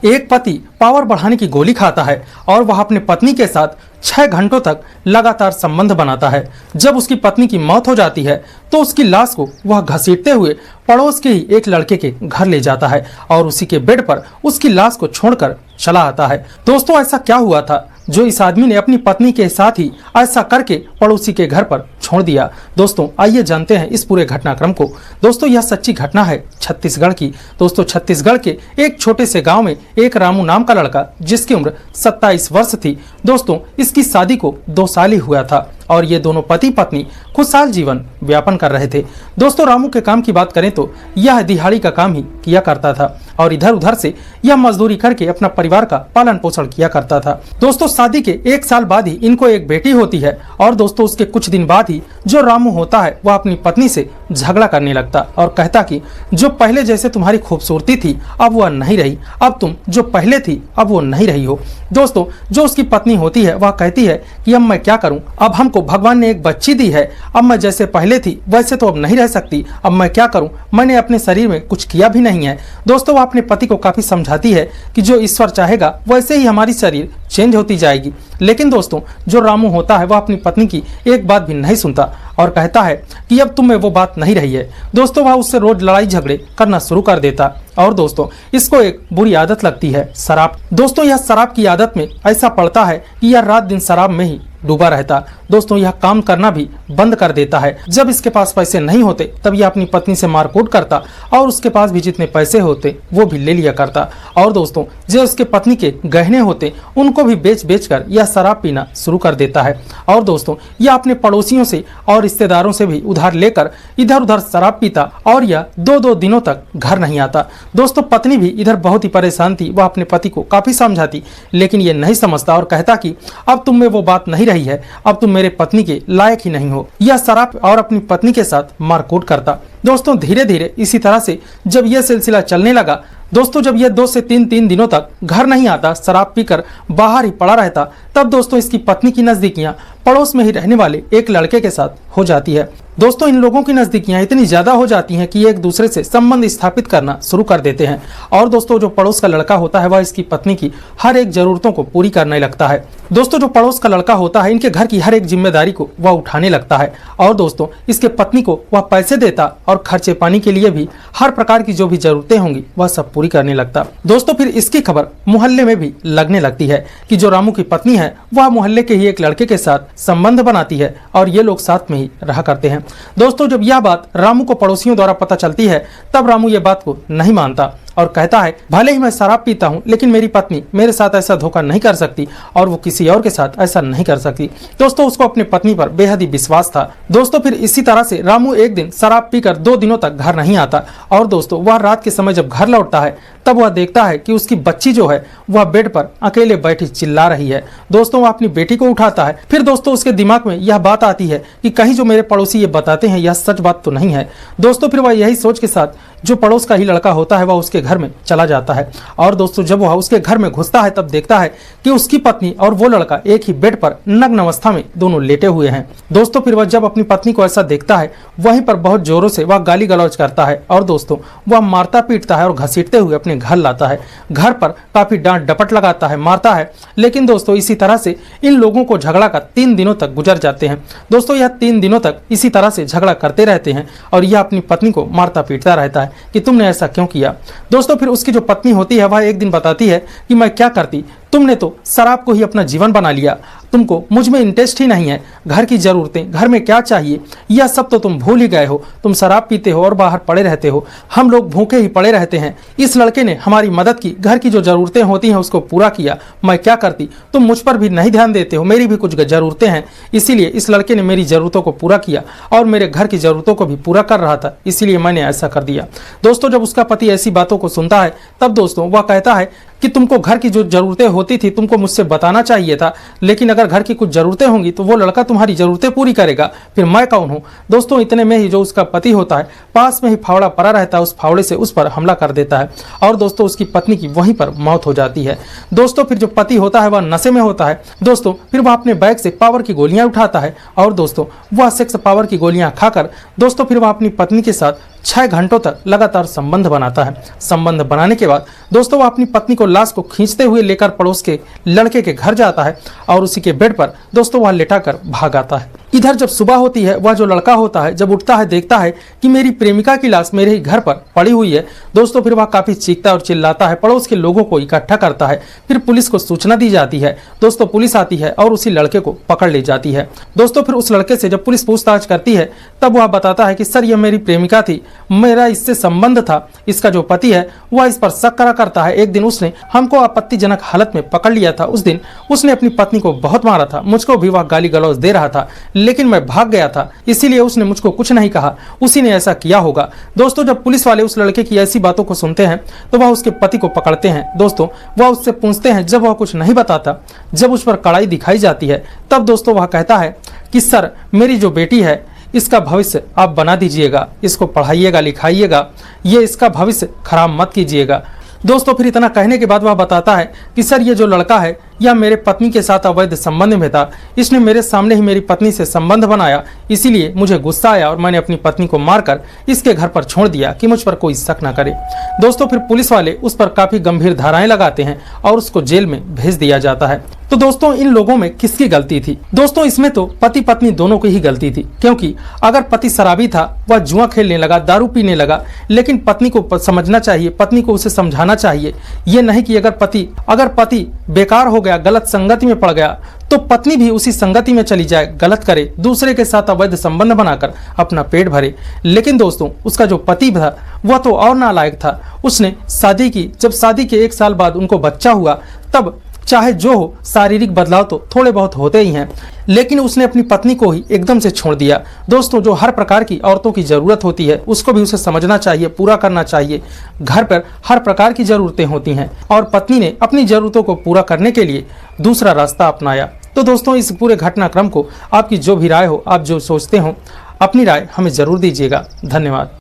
एक पति पावर बढ़ाने की गोली खाता है और वह अपने पत्नी के साथ 6 घंटों तक लगातार संबंध बनाता है। जब उसकी पत्नी की मौत हो जाती है तो उसकी लाश को वह घसीटते हुए पड़ोस के ही एक लड़के के घर ले जाता है और उसी के बेड पर उसकी लाश को छोड़कर चला आता है। दोस्तों, ऐसा क्या हुआ था जो इस आदमी ने अपनी पत्नी के साथ ही ऐसा करके पड़ोसी के घर पर छोड़ दिया? दोस्तों, आइए जानते हैं इस पूरे घटनाक्रम को। दोस्तों, यह सच्ची घटना है छत्तीसगढ़ की। दोस्तों, छत्तीसगढ़ के एक छोटे से गांव में एक रामू नाम का लड़का, जिसकी उम्र 27 वर्ष थी। दोस्तों, इसकी शादी को 2 साल ही हुआ था और ये दोनों पति पत्नी खुशहाल जीवन व्यापन कर रहे थे। दोस्तों, रामू के काम की बात करें तो यह दिहाड़ी का काम ही किया करता था और इधर उधर से यह मजदूरी करके अपना परिवार का पालन पोषण किया करता था। दोस्तों, शादी के 1 साल बाद ही इनको एक बेटी होती है और दोस्तों उसके कुछ दिन बाद ही जो रामू होता है वह अपनी पत्नी से झगड़ा करने लगता और कहता कि जो पहले जैसे तुम्हारी खूबसूरती थी अब वह नहीं रही, अब तुम जो पहले थी अब वो नहीं रही हो। दोस्तों, जो उसकी पत्नी होती है वह कहती है कि अब मैं क्या करूं, अब हमको भगवान ने एक बच्ची दी है, अब मैं जैसे पहले थी वैसे तो अब नहीं रह सकती, अब मैं क्या करूं, मैंने अपने शरीर में कुछ किया भी नहीं है। दोस्तों, वह अपने पति को काफी समझाती है कि जो ईश्वर चाहेगा वैसे ही हमारी शरीर चेंज होती जाएगी। लेकिन दोस्तों, जो रामू होता है वह अपनी पत्नी की एक बात भी नहीं सुनता और कहता है कि अब तुम में वो बात नहीं रही है। दोस्तों, वह उससे रोज लड़ाई झगड़े करना शुरू कर देता और दोस्तों इसको एक बुरी आदत लगती है, शराब। दोस्तों, यह शराब की आदत में ऐसा पड़ता है कि यह रात दिन शराब में ही डूबा रहता। दोस्तों, यह काम करना भी बंद कर देता है। जब इसके पास पैसे नहीं होते तब यह अपनी पत्नी से मारकूट करता और उसके पास भी जितने पैसे होते वो भी ले लिया करता और दोस्तों जो उसके पत्नी के गहने होते उनको भी बेच बेच कर यह शराब पीना शुरू कर देता है और दोस्तों यह अपने पड़ोसियों से और रिश्तेदारों से भी उधार लेकर इधर उधर शराब पीता और यह 2-2 दिनों तक घर नहीं आता। दोस्तों, पत्नी भी इधर बहुत ही परेशान थी। वह अपने पति को काफी समझाती लेकिन ये नहीं समझता और कहता कि अब तुम में वो बात नहीं रही है, अब तुम मेरे पत्नी के लायक ही नहीं हो। यह शराब और अपनी पत्नी के साथ मारकूट करता। दोस्तों, धीरे धीरे इसी तरह से जब यह सिलसिला चलने लगा, दोस्तों जब यह 2 से 3 दिनों तक घर नहीं आता, शराब पीकर बाहर ही पड़ा रहता, तब दोस्तों इसकी पत्नी की नजदीकियां पड़ोस में ही रहने वाले एक लड़के के साथ हो जाती है। दोस्तों, इन लोगों की नजदीकियां इतनी ज्यादा हो जाती हैं कि एक दूसरे से संबंध स्थापित करना शुरू कर देते हैं और दोस्तों जो पड़ोस का लड़का होता है वह इसकी पत्नी की हर एक जरूरतों को पूरी करने लगता है। दोस्तों, जो पड़ोस का लड़का होता है इनके घर की हर एक जिम्मेदारी को वह उठाने लगता है और दोस्तों इसके पत्नी को वह पैसे देता और खर्चे पानी के लिए भी हर प्रकार की जो भी जरूरतें होंगी वह सब पूरी करने लगता। दोस्तों, फिर इसकी खबर मोहल्ले में भी लगने लगती है कि जो रामू की पत्नी है वह मोहल्ले के ही एक लड़के के साथ संबंध बनाती है और ये लोग साथ में ही रहा करते हैं। दोस्तों, जब यह बात रामू को पड़ोसियों द्वारा पता चलती है तब रामू ये बात को नहीं मानता और कहता है भले ही मैं शराब पीता हूं लेकिन मेरी पत्नी मेरे साथ ऐसा धोखा नहीं कर सकती और वो किसी और के साथ ऐसा नहीं कर सकती। दोस्तों, उसको अपनी पत्नी पर बेहद ही विश्वास था। दोस्तों, फिर इसी तरह से रामू एक दिन शराब पीकर 2 दिनों तक घर नहीं आता और दोस्तों वह रात के समय जब घर लौटता है तब वह देखता है कि उसकी बच्ची जो है वह बेड पर अकेले बैठी चिल्ला रही है। दोस्तों, वह अपनी बेटी को उठाता है। फिर दोस्तों उसके दिमाग में यह बात आती है कि कहीं जो मेरे पड़ोसी ये बताते हैं यह सच बात तो नहीं है। दोस्तों, फिर वह यही सोच के साथ जो पड़ोस का ही लड़का होता है वह उसके घर में चला जाता है और दोस्तों जब वह उसके घर में घुसता है तब देखता है कि उसकी पत्नी और वो लड़का एक ही बेड पर नग्न अवस्था में दोनों लेटे हुए हैं। दोस्तों, फिर वह जब अपनी पत्नी को ऐसा देखता है वहीं पर बहुत जोरों से वह गाली गलौज करता है और दोस्तों वह मारता पीटता है और घसीटते हुए अपने घर लाता है। घर पर काफी डांट डपट लगाता है, मारता है। लेकिन दोस्तों इसी तरह से इन लोगों को झगड़ा का 3 दिनों तक गुजर जाते हैं। दोस्तों, यह 3 दिनों तक इसी तरह से झगड़ा करते रहते हैं और यह अपनी पत्नी को मारता पीटता रहता है कि तुमने ऐसा क्यों किया। दोस्तों, फिर उसकी जो पत्नी होती है वह एक दिन बताती है कि मैं क्या करती, तुमने तो शराब को ही अपना जीवन बना लिया, तुमको मुझ में इंटरेस्ट ही नहीं है। घर की जरूरतें, घर में क्या चाहिए यह सब तो तुम भूल ही गए हो। तुम शराब पीते हो और बाहर पड़े रहते हो, हम लोग भूखे ही पड़े रहते हैं। इस लड़के ने हमारी मदद की, घर की जो जरूरतें होती हैं उसको पूरा किया, मैं क्या करती। तुम मुझ पर भी नहीं ध्यान देते हो, मेरी भी कुछ जरूरतें हैं, इसीलिए इस लड़के ने मेरी जरूरतों को पूरा किया और मेरे घर की जरूरतों को भी पूरा कर रहा था, इसीलिए मैंने ऐसा कर दिया। दोस्तों, जब उसका पति ऐसी बातों को सुनता है तब दोस्तों वह कहता है कि तुमको घर की जो जरूरतें होती थी तुमको मुझसे बताना चाहिए था, लेकिन अगर घर की कुछ जरूरतें होंगी तो वो लड़का तुम्हारी जरूरतें पूरी करेगा, फिर मैं कौन हूँ। दोस्तों, इतने में ही जो उसका पति होता है पास में ही फावड़ा पड़ा रहता है, उस फावड़े से उस पर हमला कर देता है और दोस्तों उसकी पत्नी की वहीं पर मौत हो जाती है। दोस्तों, फिर जो पति होता है वह नशे में होता है। दोस्तों, फिर वह अपने बैग से पावर की गोलियां उठाता है और दोस्तों वह सेक्स पावर की गोलियां खाकर दोस्तों फिर वह अपनी पत्नी के साथ 6 घंटों तक लगातार संबंध बनाता है। संबंध बनाने के बाद दोस्तों वह अपनी पत्नी को लाश को खींचते हुए लेकर पड़ोस के लड़के के घर जाता है और उसी के बेड पर दोस्तों वह लेटाकर भाग आता है। इधर जब सुबह होती है, वह जो लड़का होता है जब उठता है देखता है कि मेरी प्रेमिका की लाश मेरे ही घर पर पड़ी हुई है। दोस्तों फिर वह काफी चीखता और चिल्लाता है, पड़ोस के लोगों को इकट्ठा करता है। फिर पुलिस को सूचना दी जाती है। दोस्तों पुलिस आती है और उसी लड़के को पकड़ ले जाती है। दोस्तों फिर उस लड़के से जब पुलिस पूछताछ करती है तब वह बताता है कि सर यह मेरी प्रेमिका थी, मेरा इससे संबंध था। इसका जो पति है वह इस पर शक करा करता है। एक दिन उसने हमको आपत्तिजनक हालत में पकड़ लिया था। उस दिन उसने अपनी पत्नी को बहुत मारा था। मुझको भी वह गाली गलौज दे रहा था, लेकिन मैं भाग गया था, इसीलिए उसने मुझको कुछ नहीं कहा। उसी ने ऐसा किया होगा। दोस्तों जब पुलिस वाले उस लड़के की ऐसी बातों को सुनते हैं तो वह उसके पति को पकड़ते हैं। दोस्तों वह उससे पूछते हैं, जब वह कुछ नहीं बताता, जब उस पर कड़ाई दिखाई जाती है, तब दोस्तों वह कहता है कि सर मेरी जो बेटी है इसका भविष्य आप बना दीजिएगा, इसको पढ़ाइएगा लिखाइएगा, ये इसका भविष्य खराब मत कीजिएगा। दोस्तों फिर इतना कहने के बाद वह बताता है कि सर ये जो लड़का है यह मेरे पत्नी के साथ अवैध संबंध में था। इसने मेरे सामने ही मेरी पत्नी से संबंध बनाया, इसीलिए मुझे गुस्सा आया और मैंने अपनी पत्नी को मारकर इसके घर पर छोड़ दिया कि मुझ पर कोई शक न करे। दोस्तों फिर पुलिस वाले उस पर काफी गंभीर धाराएं लगाते हैं और उसको जेल में भेज दिया जाता है। तो दोस्तों इन लोगों में किसकी गलती थी? दोस्तों इसमें तो पति पत्नी दोनों की ही गलती थी, क्योंकि अगर पति शराबी था, वह जुआ खेलने लगा, दारू पीने लगा, लेकिन पत्नी को समझना चाहिए, पत्नी को उसे समझाना चाहिए। ये नहीं कि अगर पति बेकार हो गया, गलत संगति में पड़ गया, तो पत्नी भी उसी संगति में चली जाए, गलत करे, दूसरे के साथ अवैध संबंध बनाकर अपना पेट भरे। लेकिन दोस्तों उसका जो पति था वह तो और नालायक था। उसने शादी की, जब शादी के 1 साल बाद उनको बच्चा हुआ, तब चाहे जो हो शारीरिक बदलाव तो थोड़े बहुत होते ही हैं, लेकिन उसने अपनी पत्नी को ही एकदम से छोड़ दिया। दोस्तों जो हर प्रकार की औरतों की जरूरत होती है उसको भी उसे समझना चाहिए, पूरा करना चाहिए। घर पर हर प्रकार की जरूरतें होती हैं और पत्नी ने अपनी जरूरतों को पूरा करने के लिए दूसरा रास्ता अपनाया। तो दोस्तों इस पूरे घटनाक्रम को आपकी जो भी राय हो, आप जो सोचते हो, अपनी राय हमें जरूर दीजिएगा। धन्यवाद।